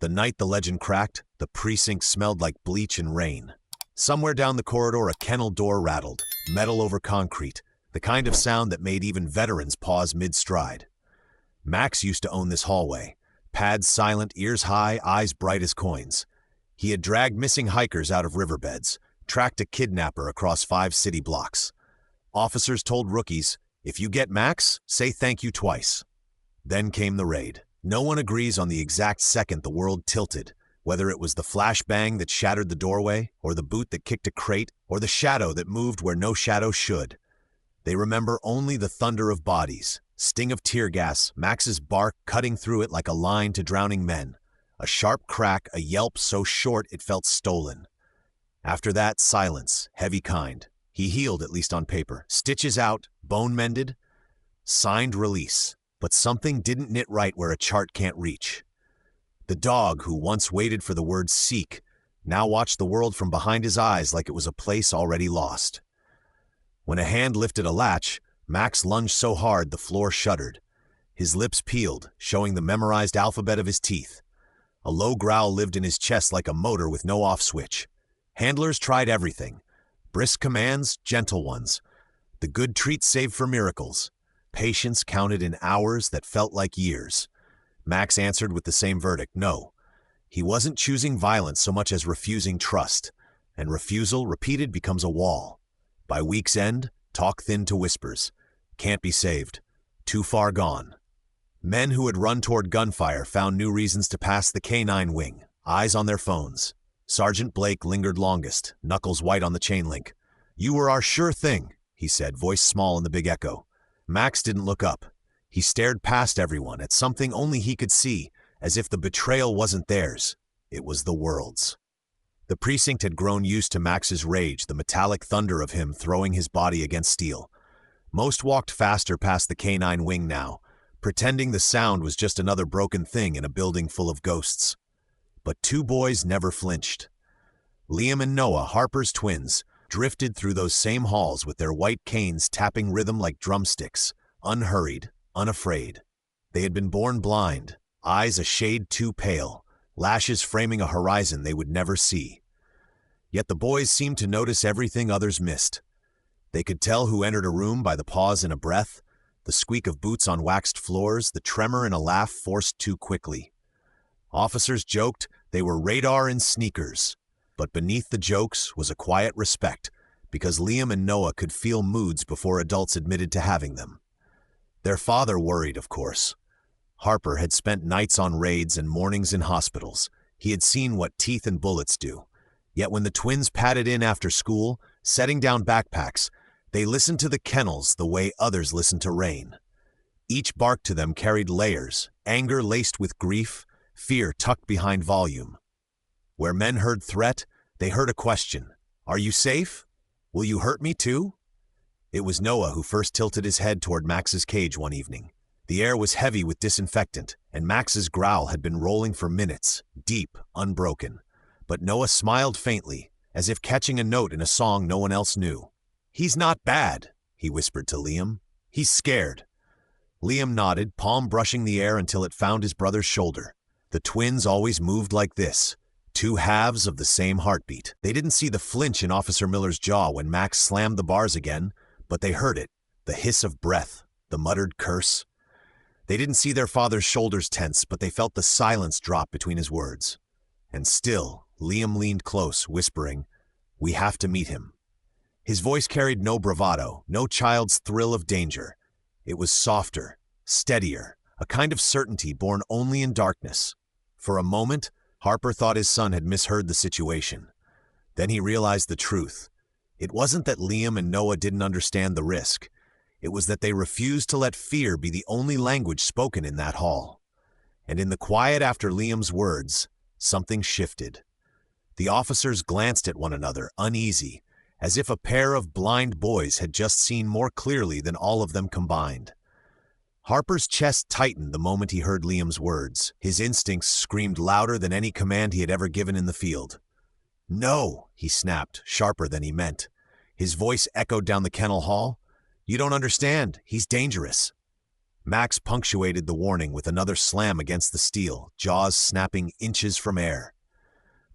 The night the legend cracked, the precinct smelled like bleach and rain. Somewhere down the corridor, a kennel door rattled, metal over concrete, the kind of sound that made even veterans pause mid-stride. Max used to own this hallway, pads silent, ears high, eyes bright as coins. He had dragged missing hikers out of riverbeds, tracked a kidnapper across 5 city blocks. Officers told rookies, "If you get Max, say thank you twice." Then came the raid. No one agrees on the exact second the world tilted, whether it was the flashbang that shattered the doorway, or the boot that kicked a crate, or the shadow that moved where no shadow should. They remember only the thunder of bodies, sting of tear gas, Max's bark cutting through it like a line to drowning men, a sharp crack, a yelp so short it felt stolen. After that, silence, heavy kind. He healed, at least on paper. Stitches out, bone mended, signed release. But something didn't knit right where a chart can't reach. The dog, who once waited for the word seek, now watched the world from behind his eyes like it was a place already lost. When a hand lifted a latch, Max lunged so hard the floor shuddered. His lips peeled, showing the memorized alphabet of his teeth. A low growl lived in his chest like a motor with no off switch. Handlers tried everything. Brisk commands, gentle ones. The good treats saved for miracles. Patience counted in hours that felt like years. Max answered with the same verdict, no. He wasn't choosing violence so much as refusing trust. And refusal, repeated, becomes a wall. By week's end, talk thinned to whispers. Can't be saved. Too far gone. Men who had run toward gunfire found new reasons to pass the K-9 wing, eyes on their phones. Sergeant Blake lingered longest, knuckles white on the chain link. "You were our sure thing," he said, voice small in the big echo. Max didn't look up. He stared past everyone at something only he could see, as if the betrayal wasn't theirs. It was the world's. The precinct had grown used to Max's rage, the metallic thunder of him throwing his body against steel. Most walked faster past the K-9 wing now, pretending the sound was just another broken thing in a building full of ghosts. But 2 boys never flinched. Liam and Noah, Harper's twins, drifted through those same halls with their white canes tapping rhythm like drumsticks, unhurried, unafraid. They had been born blind, eyes a shade too pale, lashes framing a horizon they would never see. Yet the boys seemed to notice everything others missed. They could tell who entered a room by the pause in a breath, the squeak of boots on waxed floors, the tremor in a laugh forced too quickly. Officers joked they were radar in sneakers. But beneath the jokes was a quiet respect, because Liam and Noah could feel moods before adults admitted to having them. Their father worried, of course. Harper had spent nights on raids and mornings in hospitals. He had seen what teeth and bullets do. Yet when the twins padded in after school, setting down backpacks, they listened to the kennels the way others listened to rain. Each bark to them carried layers, anger laced with grief, fear tucked behind volume. Where men heard threat, they heard a question. "Are you safe? Will you hurt me too?" It was Noah who first tilted his head toward Max's cage one evening. The air was heavy with disinfectant, and Max's growl had been rolling for minutes, deep, unbroken. But Noah smiled faintly, as if catching a note in a song no one else knew. "He's not bad," he whispered to Liam. "He's scared." Liam nodded, palm brushing the air until it found his brother's shoulder. The twins always moved like this. 2 halves of the same heartbeat. They didn't see the flinch in Officer Miller's jaw when Max slammed the bars again, but they heard it, the hiss of breath, the muttered curse. They didn't see their father's shoulders tense, but they felt the silence drop between his words. And still, Liam leaned close, whispering, "We have to meet him." His voice carried no bravado, no child's thrill of danger. It was softer, steadier, a kind of certainty born only in darkness. For a moment, Harper thought his son had misheard the situation. Then he realized the truth. It wasn't that Liam and Noah didn't understand the risk. It was that they refused to let fear be the only language spoken in that hall. And in the quiet after Liam's words, something shifted. The officers glanced at one another, uneasy, as if a pair of blind boys had just seen more clearly than all of them combined. Harper's chest tightened the moment he heard Liam's words. His instincts screamed louder than any command he had ever given in the field. "No," he snapped, sharper than he meant. His voice echoed down the kennel hall. "You don't understand. He's dangerous." Max punctuated the warning with another slam against the steel, jaws snapping inches from air.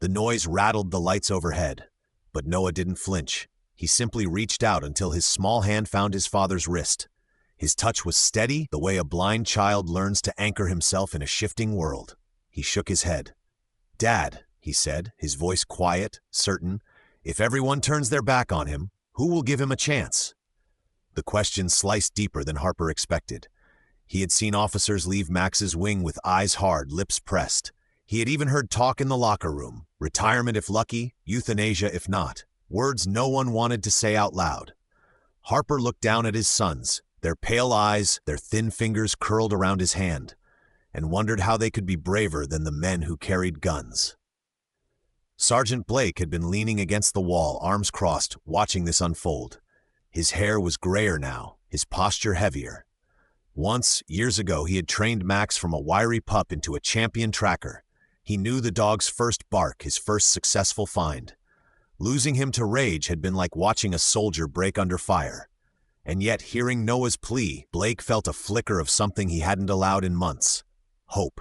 The noise rattled the lights overhead, but Noah didn't flinch. He simply reached out until his small hand found his father's wrist. His touch was steady, the way a blind child learns to anchor himself in a shifting world. He shook his head. "Dad," he said, his voice quiet, certain, "if everyone turns their back on him, who will give him a chance?" The question sliced deeper than Harper expected. He had seen officers leave Max's wing with eyes hard, lips pressed. He had even heard talk in the locker room, retirement if lucky, euthanasia if not, words no one wanted to say out loud. Harper looked down at his sons, their pale eyes, their thin fingers curled around his hand, and wondered how they could be braver than the men who carried guns. Sergeant Blake had been leaning against the wall, arms crossed, watching this unfold. His hair was grayer now, his posture heavier. Once, years ago, he had trained Max from a wiry pup into a champion tracker. He knew the dog's first bark, his first successful find. Losing him to rage had been like watching a soldier break under fire. And yet, hearing Noah's plea, Blake felt a flicker of something he hadn't allowed in months. Hope.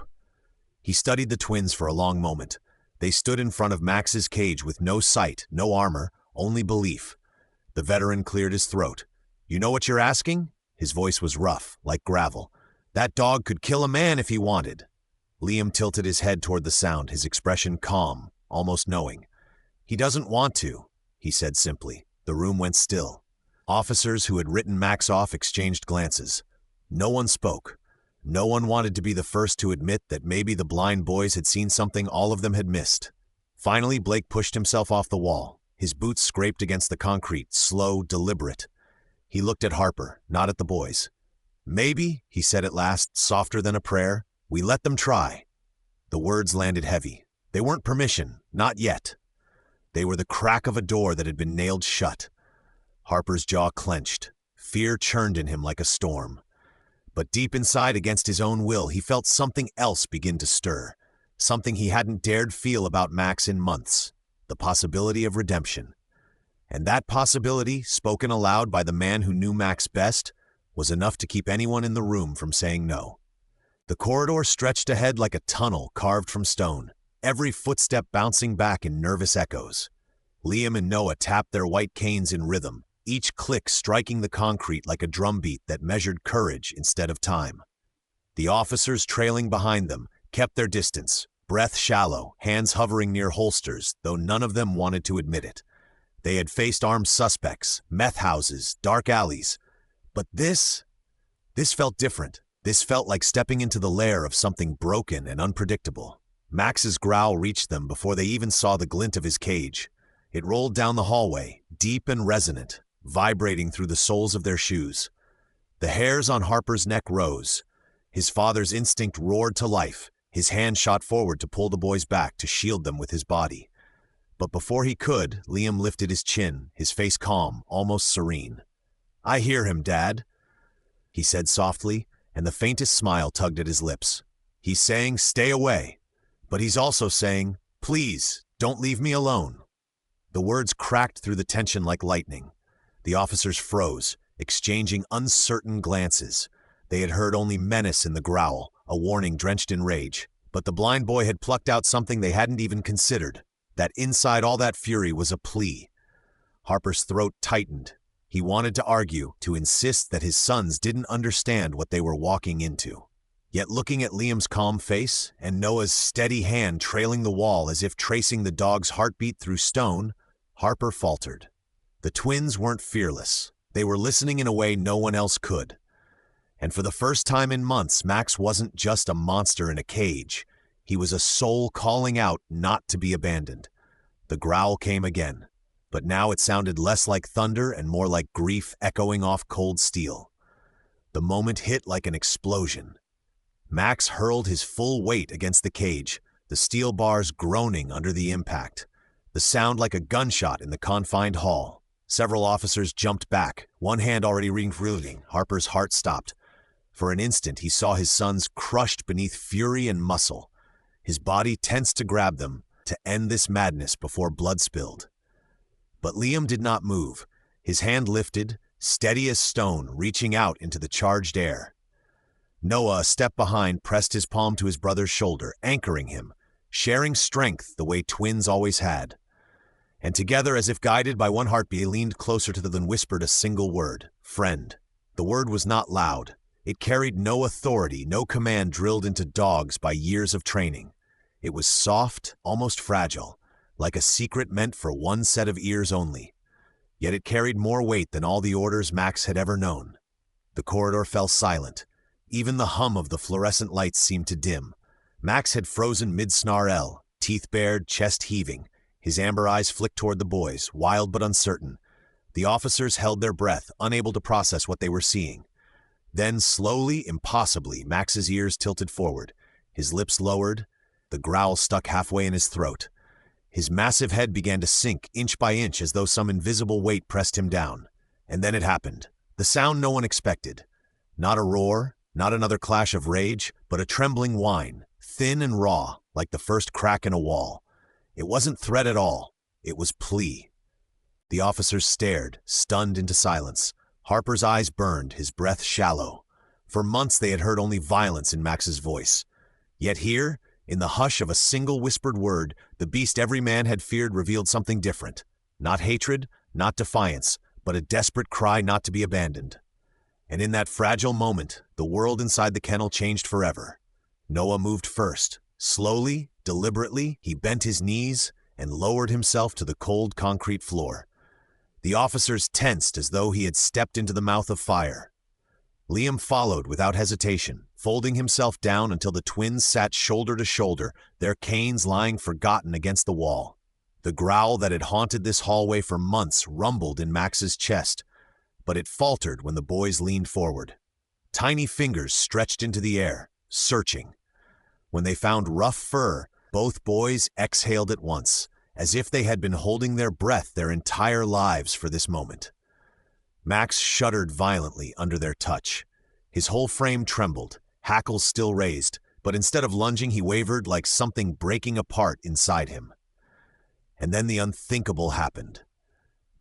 He studied the twins for a long moment. They stood in front of Max's cage with no sight, no armor, only belief. The veteran cleared his throat. "You know what you're asking?" His voice was rough, like gravel. "That dog could kill a man if he wanted." Liam tilted his head toward the sound, his expression calm, almost knowing. "He doesn't want to," he said simply. The room went still. Officers who had written Max off exchanged glances. No one spoke. No one wanted to be the first to admit that maybe the blind boys had seen something all of them had missed. Finally, Blake pushed himself off the wall. His boots scraped against the concrete, slow, deliberate. He looked at Harper, not at the boys. "Maybe," he said at last, softer than a prayer, "we let them try." The words landed heavy. They weren't permission, not yet. They were the crack of a door that had been nailed shut. Harper's jaw clenched. Fear churned in him like a storm. But deep inside, against his own will, he felt something else begin to stir. Something he hadn't dared feel about Max in months. The possibility of redemption. And that possibility, spoken aloud by the man who knew Max best, was enough to keep anyone in the room from saying no. The corridor stretched ahead like a tunnel carved from stone, every footstep bouncing back in nervous echoes. Liam and Noah tapped their white canes in rhythm, each click striking the concrete like a drumbeat that measured courage instead of time. The officers trailing behind them kept their distance, breath shallow, hands hovering near holsters, though none of them wanted to admit it. They had faced armed suspects, meth houses, dark alleys. But this felt different. This felt like stepping into the lair of something broken and unpredictable. Max's growl reached them before they even saw the glint of his cage. It rolled down the hallway, deep and resonant, vibrating through the soles of their shoes. The hairs on Harper's neck rose. His father's instinct roared to life. His hand shot forward to pull the boys back, to shield them with his body. But before he could, Liam lifted his chin, his face calm, almost serene. "I hear him, Dad," he said softly, and the faintest smile tugged at his lips. "He's saying, stay away. But he's also saying, please, don't leave me alone." The words cracked through the tension like lightning. The officers froze, exchanging uncertain glances. They had heard only menace in the growl, a warning drenched in rage. But the blind boy had plucked out something they hadn't even considered. That inside all that fury was a plea. Harper's throat tightened. He wanted to argue, to insist that his sons didn't understand what they were walking into. Yet looking at Liam's calm face and Noah's steady hand trailing the wall as if tracing the dog's heartbeat through stone, Harper faltered. The twins weren't fearless. They were listening in a way no one else could. And for the first time in months, Max wasn't just a monster in a cage. He was a soul calling out not to be abandoned. The growl came again, but now it sounded less like thunder and more like grief echoing off cold steel. The moment hit like an explosion. Max hurled his full weight against the cage, the steel bars groaning under the impact. The sound like a gunshot in the confined hall. Several officers jumped back, one hand already reeling. Harper's heart stopped. For an instant, he saw his sons crushed beneath fury and muscle. His body tensed to grab them, to end this madness before blood spilled. But Liam did not move, his hand lifted, steady as stone, reaching out into the charged air. Noah, a step behind, pressed his palm to his brother's shoulder, anchoring him, sharing strength the way twins always had. And together, as if guided by one heartbeat, they leaned closer to them and whispered a single word: friend. The word was not loud. It carried no authority, no command drilled into dogs by years of training. It was soft, almost fragile, like a secret meant for one set of ears only. Yet it carried more weight than all the orders Max had ever known. The corridor fell silent. Even the hum of the fluorescent lights seemed to dim. Max had frozen mid-snarl, teeth bared, chest heaving. His amber eyes flicked toward the boys, wild but uncertain. The officers held their breath, unable to process what they were seeing. Then, slowly, impossibly, Max's ears tilted forward. His lips lowered, the growl stuck halfway in his throat. His massive head began to sink inch by inch as though some invisible weight pressed him down. And then it happened. The sound no one expected. Not a roar, not another clash of rage, but a trembling whine, thin and raw, like the first crack in a wall. It wasn't threat at all. It was plea. The officers stared, stunned into silence. Harper's eyes burned, his breath shallow. For months they had heard only violence in Max's voice. Yet here, in the hush of a single whispered word, the beast every man had feared revealed something different. Not hatred, not defiance, but a desperate cry not to be abandoned. And in that fragile moment, the world inside the kennel changed forever. Noah moved first. Slowly, deliberately, he bent his knees and lowered himself to the cold concrete floor. The officers tensed as though he had stepped into the mouth of fire. Liam followed without hesitation, folding himself down until the twins sat shoulder to shoulder, their canes lying forgotten against the wall. The growl that had haunted this hallway for months rumbled in Max's chest, but it faltered when the boys leaned forward. Tiny fingers stretched into the air, searching. When they found rough fur, both boys exhaled at once, as if they had been holding their breath their entire lives for this moment. Max shuddered violently under their touch. His whole frame trembled, hackles still raised, but instead of lunging he wavered like something breaking apart inside him. And then the unthinkable happened.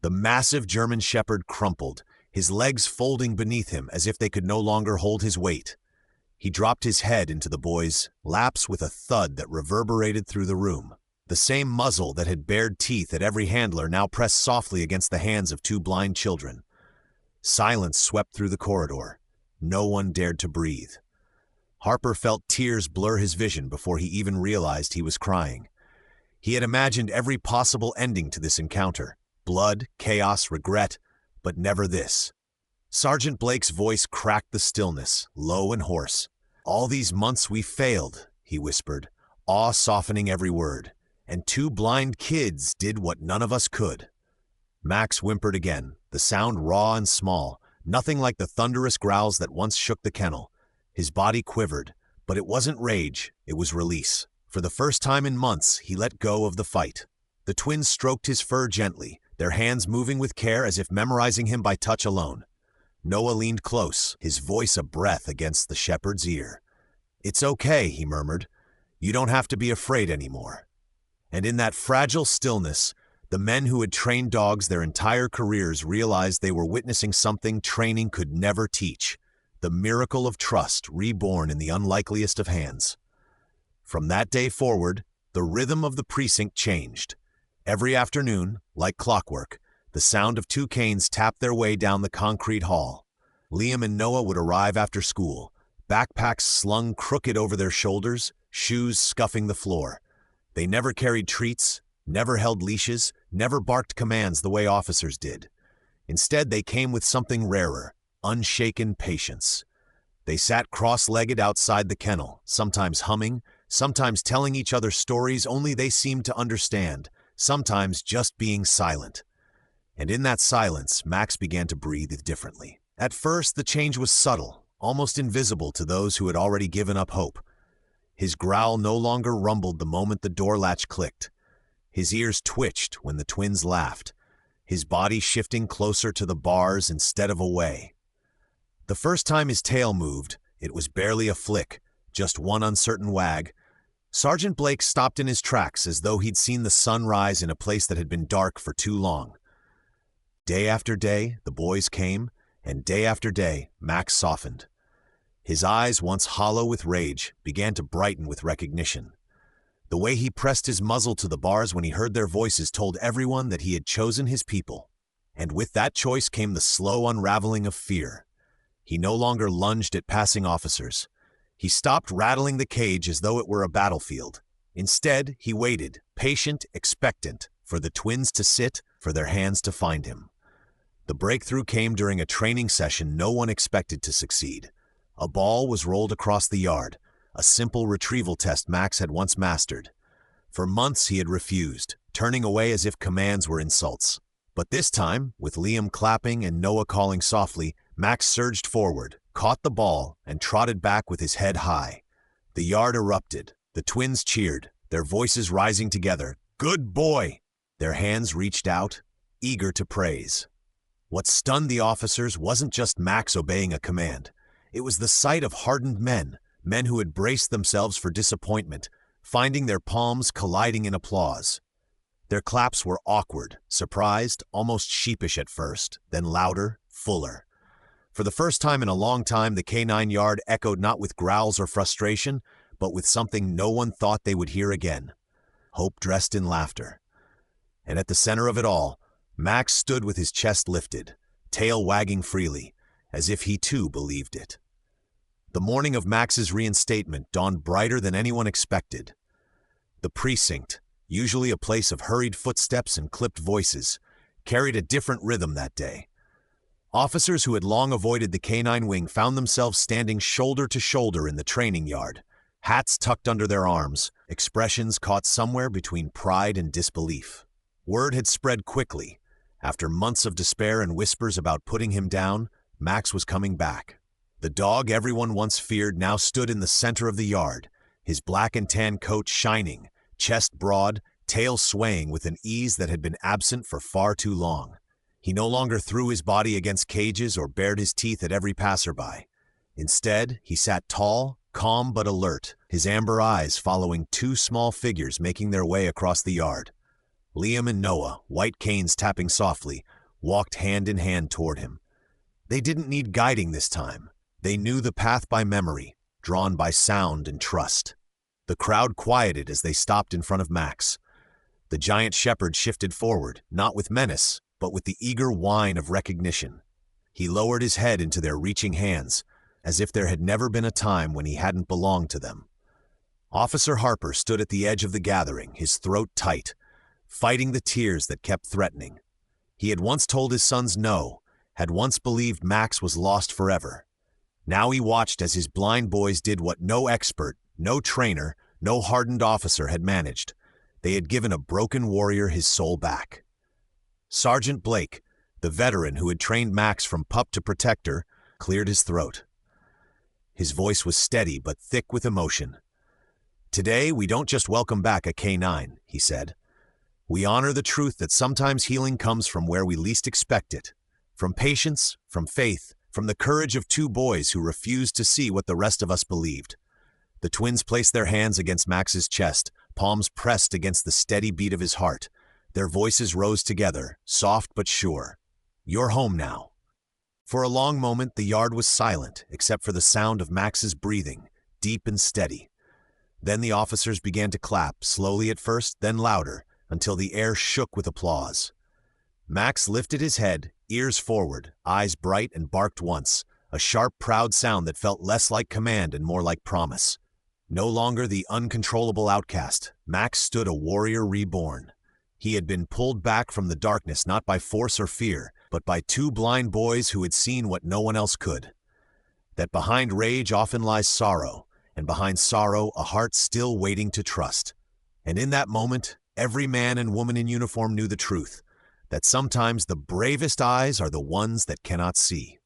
The massive German shepherd crumpled, his legs folding beneath him as if they could no longer hold his weight. He dropped his head into the boys' laps with a thud that reverberated through the room. The same muzzle that had bared teeth at every handler now pressed softly against the hands of two blind children. Silence swept through the corridor. No one dared to breathe. Harper felt tears blur his vision before he even realized he was crying. He had imagined every possible ending to this encounter: blood, chaos, regret, but never this. Sergeant Blake's voice cracked the stillness, low and hoarse. "All these months we failed," he whispered, awe softening every word. "And two blind kids did what none of us could." Max whimpered again, the sound raw and small, nothing like the thunderous growls that once shook the kennel. His body quivered, but it wasn't rage, it was release. For the first time in months, he let go of the fight. The twins stroked his fur gently, their hands moving with care as if memorizing him by touch alone. Noah leaned close, his voice a breath against the shepherd's ear. "It's okay," he murmured. "You don't have to be afraid anymore." And in that fragile stillness, the men who had trained dogs their entire careers realized they were witnessing something training could never teach: the miracle of trust reborn in the unlikeliest of hands. From that day forward, the rhythm of the precinct changed. Every afternoon, like clockwork, the sound of two canes tapped their way down the concrete hall. Liam and Noah would arrive after school, backpacks slung crooked over their shoulders, shoes scuffing the floor. They never carried treats, never held leashes, never barked commands the way officers did. Instead, they came with something rarer: unshaken patience. They sat cross-legged outside the kennel, sometimes humming, sometimes telling each other stories only they seemed to understand, sometimes just being silent. And in that silence, Max began to breathe differently. At first, the change was subtle, almost invisible to those who had already given up hope. His growl no longer rumbled the moment the door latch clicked. His ears twitched when the twins laughed, his body shifting closer to the bars instead of away. The first time his tail moved, it was barely a flick, just one uncertain wag. Sergeant Blake stopped in his tracks as though he'd seen the sun rise in a place that had been dark for too long. Day after day, the boys came, and day after day, Max softened. His eyes, once hollow with rage, began to brighten with recognition. The way he pressed his muzzle to the bars when he heard their voices told everyone that he had chosen his people. And with that choice came the slow unraveling of fear. He no longer lunged at passing officers. He stopped rattling the cage as though it were a battlefield. Instead, he waited, patient, expectant, for the twins to sit, for their hands to find him. The breakthrough came during a training session no one expected to succeed. A ball was rolled across the yard, a simple retrieval test Max had once mastered. For months he had refused, turning away as if commands were insults. But this time, with Liam clapping and Noah calling softly, Max surged forward, caught the ball, and trotted back with his head high. The yard erupted. The twins cheered, their voices rising together. "Good boy!" Their hands reached out, eager to praise. What stunned the officers wasn't just Max obeying a command. It was the sight of hardened men who had braced themselves for disappointment, finding their palms colliding in applause. Their claps were awkward, surprised, almost sheepish at first, then louder, fuller. For the first time in a long time, the K9 yard echoed not with growls or frustration, but with something no one thought they would hear again. Hope dressed in laughter. And at the center of it all, Max stood with his chest lifted, tail wagging freely, as if he too believed it. The morning of Max's reinstatement dawned brighter than anyone expected. The precinct, usually a place of hurried footsteps and clipped voices, carried a different rhythm that day. Officers who had long avoided the K9 wing found themselves standing shoulder to shoulder in the training yard, hats tucked under their arms, expressions caught somewhere between pride and disbelief. Word had spread quickly. After months of despair and whispers about putting him down, Max was coming back. The dog everyone once feared now stood in the center of the yard, his black and tan coat shining, chest broad, tail swaying with an ease that had been absent for far too long. He no longer threw his body against cages or bared his teeth at every passerby. Instead, he sat tall, calm but alert, his amber eyes following two small figures making their way across the yard. Liam and Noah, white canes tapping softly, walked hand in hand toward him. They didn't need guiding this time. They knew the path by memory, drawn by sound and trust. The crowd quieted as they stopped in front of Max. The giant shepherd shifted forward, not with menace, but with the eager whine of recognition. He lowered his head into their reaching hands, as if there had never been a time when he hadn't belonged to them. Officer Harper stood at the edge of the gathering, his throat tight, fighting the tears that kept threatening. He had once told his sons no, had once believed Max was lost forever. Now he watched as his blind boys did what no expert, no trainer, no hardened officer had managed. They had given a broken warrior his soul back. Sergeant Blake, the veteran who had trained Max from pup to protector, cleared his throat. His voice was steady but thick with emotion. "Today, we don't just welcome back a K9, he said. We honor the truth that sometimes healing comes from where we least expect it. From patience, from faith, from the courage of two boys who refused to see what the rest of us believed." The twins placed their hands against Max's chest, palms pressed against the steady beat of his heart. Their voices rose together, soft but sure. "You're home now." For a long moment, the yard was silent, except for the sound of Max's breathing, deep and steady. Then the officers began to clap, slowly at first, then louder, until the air shook with applause. Max lifted his head, ears forward, eyes bright, and barked once, a sharp, proud sound that felt less like command and more like promise. No longer the uncontrollable outcast, Max stood a warrior reborn. He had been pulled back from the darkness not by force or fear, but by two blind boys who had seen what no one else could. That behind rage often lies sorrow, and behind sorrow a heart still waiting to trust. And in that moment, every man and woman in uniform knew the truth, that sometimes the bravest eyes are the ones that cannot see.